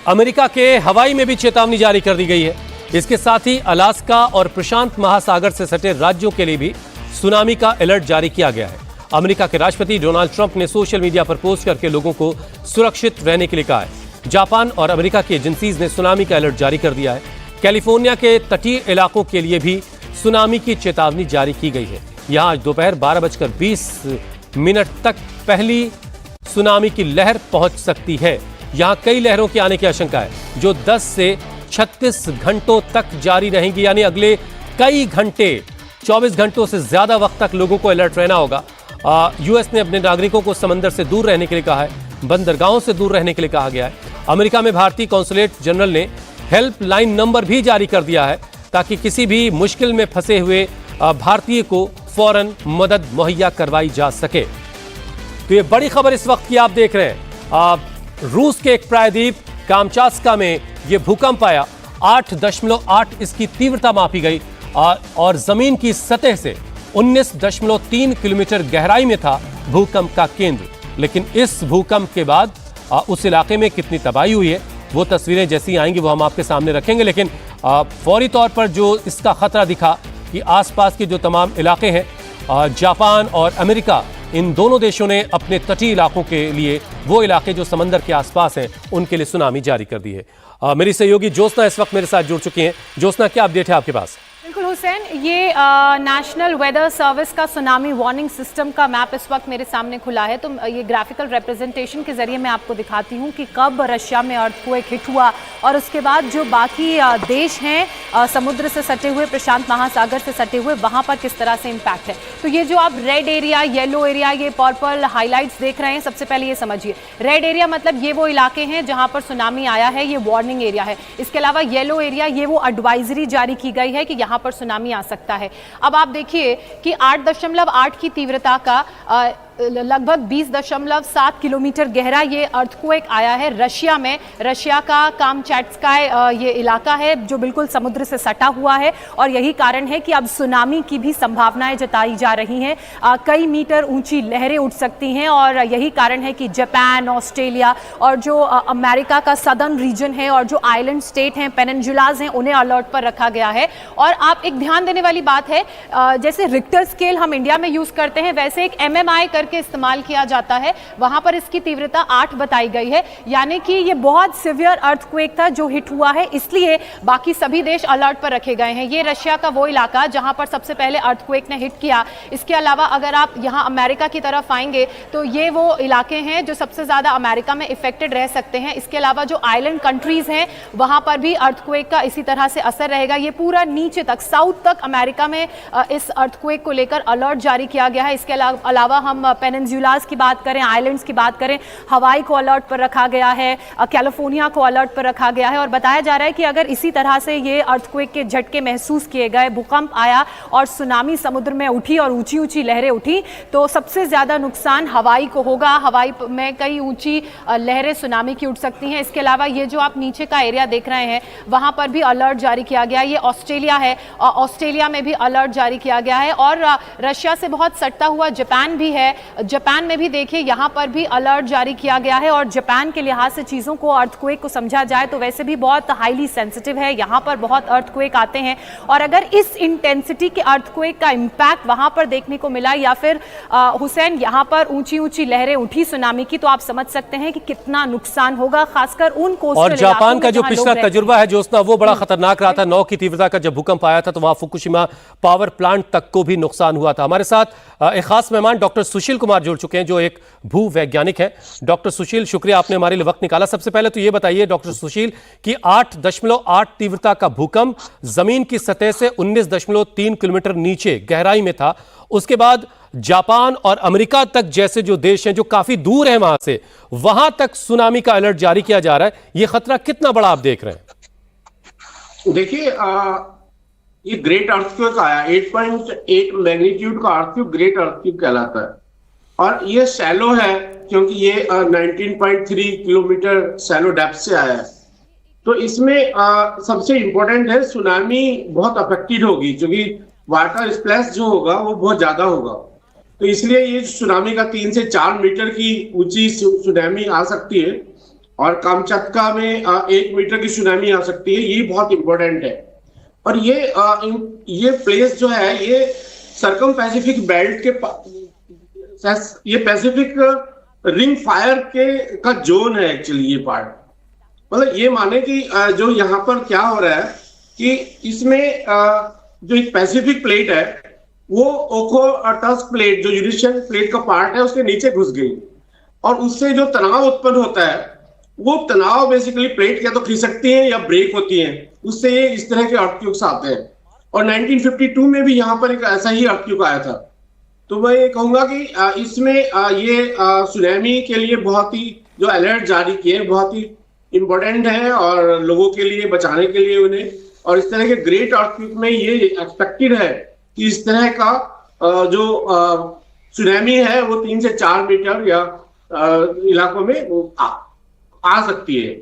America के हवाई में भी चेतावनी जारी कर दी गई है। इसके साथ ही अलास्का और प्रशांत महासागर से सटे राज्यों के लिए भी सुनामी का अलर्ट जारी किया गया है। अमेरिका के राष्ट्रपति डोनाल्ड ट्रंप ने सोशल मीडिया पर पोस्ट करके लोगों को सुरक्षित रहने के लिए कहा है। जापान और अमेरिका की एजेंसीज ने सुनामी का अलर्ट जारी कर दिया है। कैलिफोर्निया के तटीय इलाकों के लिए भी सुनामी की चेतावनी जारी की गई है। यहां आज दोपहर 12:20 तक पहली सुनामी की लहर पहुंच सकती है। यहां कई लहरों के आने की आशंका है, जो 10 से 36 घंटों तक जारी रहेंगी। यानी अगले कई घंटे, 24 घंटों से ज्यादा वक्त तक लोगों को अलर्ट रहना होगा। यूएस ने अपने नागरिकों को समंदर से दूर रहने के लिए कहा है, बंदरगाहों से दूर रहने के लिए कहा गया है। अमेरिका में भारतीय कॉन्सुलेट जनरल ने हेल्पलाइन नंबर भी जारी कर दिया है, ताकि किसी भी मुश्किल में फंसे हुए भारतीय को फौरन मदद मुहैया करवाई जा सके। तो ये बड़ी खबर इस वक्त की आप देख रहे हैं। रूस के एक प्रायद्वीप कामचात्का में यह भूकंप आया। 8.8 इसकी तीव्रता मापी गई और जमीन की सतह से 19.3 किलोमीटर गहराई में था भूकंप का केंद्र। लेकिन इस भूकंप के बाद उस इलाके में कितनी तबाही हुई है, वो तस्वीरें जैसी आएंगी वो हम आपके सामने रखेंगे। लेकिन फौरी तौर पर जो इसका खतरा दिखा कि आसपास के जो तमाम इलाके हैं, जापान और अमेरिका, इन दोनों देशों ने अपने तटीय इलाकों के लिए, वो इलाके जो समंदर के आसपास हैं, उनके लिए सुनामी जारी कर दी है। मेरी सहयोगी ज्योत्सना इस वक्त मेरे साथ जुड़ चुकी हैं। ज्योत्सना, क्या अपडेट है आपके पास? बिल्कुल हुसैन, ये नेशनल वेदर सर्विस का सुनामी वार्निंग सिस्टम का मैप इस वक्त मेरे सामने खुला है। तो ये ग्राफिकल रिप्रेजेंटेशन के जरिए मैं आपको दिखाती हूँ कि कब रशिया में अर्थक्वेक हिट हुआ और उसके बाद जो बाकी देश हैं समुद्र से सटे हुए, प्रशांत महासागर से सटे हुए, वहाँ पर किस तरह से इम्पैक्ट है। तो ये जो आप रेड एरिया, येलो एरिया, ये पर्पल हाईलाइट्स देख रहे हैं, सबसे पहले ये समझिए, रेड एरिया मतलब ये वो इलाके हैं जहाँ पर सुनामी आया है, ये वार्निंग एरिया है। इसके अलावा येलो एरिया, ये वो एडवाइजरी जारी की गई है कि यहाँ पर सुनामी आ सकता है। अब आप देखिए कि 8.8 की तीव्रता का लगभग 20.7 किलोमीटर गहरा ये अर्थक्वेक आया है रशिया में। रशिया का कामचाट्का ये इलाका है जो बिल्कुल समुद्र से सटा हुआ है और यही कारण है कि अब सुनामी की भी संभावनाएं जताई जा रही हैं। कई मीटर ऊंची लहरें उठ सकती हैं और यही कारण है कि जापान, ऑस्ट्रेलिया और जो अमेरिका का सदर्न रीजन है और जो आइलैंड स्टेट हैं, पेनिनसुलाज हैं, उन्हें अलर्ट पर रखा गया है। और आप एक ध्यान देने वाली बात है, जैसे रिक्टर स्केल हम इंडिया में यूज करते हैं, वैसे एक MMI करके इस्तेमाल किया जाता है। वहां पर इसकी तीव्रता 8 बताई गई है। यानी कि ये बहुत सिवियर अर्थक्वेक था जो हिट हुआ है, इसलिए बाकी सभी देश अलर्ट पर रखे गए हैं। ये रशिया का वो इलाका जहां पर सबसे पहले अर्थक्वेक ने हिट किया। इसके अलावा अगर आप यहां अमेरिका की तरफ आएंगे तो ये वो इलाके हैं जो सबसे ज्यादा अमेरिका में इफेक्टेड रह सकते हैं। इसके अलावा जो आइलैंड कंट्रीज हैं वहां पर भी अर्थक्वेक का इसी तरह से असर रहेगा। ये पूरा नीचे तक, साउथ तक अमेरिका में इस अर्थक्वेक को लेकर अलर्ट जारी किया गया है। इसके अलावा हम पेनिनसुलास की बात करें, आइलैंड्स की बात करें, हवाई को अलर्ट पर रखा गया है, कैलिफोर्निया को अलर्ट पर रखा गया है। और बताया जा रहा है कि अगर इसी तरह से ये अर्थक्वेक के झटके महसूस किए गए, भूकंप आया और सुनामी समुद्र में उठी और ऊंची ऊंची लहरें उठी, तो सबसे ज्यादा नुकसान हवाई को होगा। हवाई में कई ऊंची लहरें सुनामी की उठ सकती हैं। इसके अलावा ये जो आप नीचे का एरिया देख रहे हैं, वहां पर भी अलर्ट जारी किया गया। ये ऑस्ट्रेलिया है, ऑस्ट्रेलिया में भी अलर्ट जारी किया गया है। और रशिया से बहुत सटता हुआ जापान भी है, जापान में भी देखिए यहां पर भी अलर्ट जारी किया गया है। और जापान के लिहाज से चीजों को, अर्थक्वेक को समझा जाए तो वैसे भी बहुत हाईली सेंसिटिव है। यहां पर बहुत अर्थक्वेक आते हैं और अगर इस इंटेंसिटी के अर्थक्वेक का इंपैक्ट वहां पर देखने को मिला या फिर हुसैन यहां पर ऊंची ऊंची लहरें उठी सुनामी की, तो आप समझ सकते हैं कि कितना नुकसान होगा, खासकर उन कोस्टल और जापान का जो पिछला तजुर्बा है ज्योत्सना, वो बड़ा खतरनाक रहा था। 9 की तीव्रता का जब भूकंप आया था तो वहां फुकुशिमा पावर प्लांट तक को भी नुकसान हुआ था। हमारे साथ एक खास मेहमान डॉक्टर सुशील कुमार जुड़ चुके हैं जो एक भू वैज्ञानिक है। डॉक्टर सुशील, शुक्रिया आपने हमारे लिए वक्त निकाला। सबसे पहले तो ये बताइए डॉक्टर सुशील कि 8.8 तीव्रता का भूकंप जमीन की सतह से 19.3 किलोमीटर नीचे गहराई में था। उसके बाद जापान और अमेरिका तक जैसे जो देश हैं जो काफी दूर हैं वहां से, वहां तक सुनामी का अलर्ट जारी किया जा रहा है। यह खतरा कितना बड़ा आप देख रहे हैं? देखिए, ये ग्रेट अर्थक्वेक आया, 8.8 मैग्नीट्यूड का अर्थक्वेक ग्रेट अर्थक्वेक कहलाता है। और ये शैलो है क्योंकि ये 19.3 किलोमीटर शैलो डेप्थ से आया है। तो इसमें सबसे इंपॉर्टेंट है, सुनामी बहुत अफेक्टेड होगी क्योंकि वाटर स्प्लैश जो होगा वो बहुत ज्यादा होगा। तो इसलिए ये सुनामी का 3 से 4 मीटर की ऊंची सुनामी आ सकती है। और कामचत्का में 1 मीटर की सुनामी आ सकती है, ये बहुत इंपॉर्टेंट है। और ये प्लेस जो है ये सर्कम पैसिफिक बेल्ट के ये पैसिफिक रिंग फायर का जोन है एक्चुअली ये पार्ट। मतलब ये माने कि जो यहाँ पर क्या हो रहा है कि इसमें जो एक पैसिफिक प्लेट है वो ओखोटस्क प्लेट जो यूरेशियन प्लेट का पार्ट है उसके नीचे घुस गई और उससे जो तनाव उत्पन्न होता है वो तनाव बेसिकली प्लेट या तो खिसकती है या ब्रेक होती है, उससे ये इस तरह के अर्थक्वेक्स आते हैं। और 1952 में भी यहाँ पर एक ऐसा ही अर्थक्वेक आया था। तो मैं ये कहूंगा कि इसमें ये सुनामी के लिए बहुत ही जो अलर्ट जारी किए बहुत ही इंपॉर्टेंट है और लोगों के लिए बचाने के लिए उन्हें। और इस तरह के ग्रेट अर्थक्वेक में ये एक्सपेक्टेड है कि इस तरह का जो सुनामी है वो 3 से 4 मीटर या इलाकों में आ सकती है।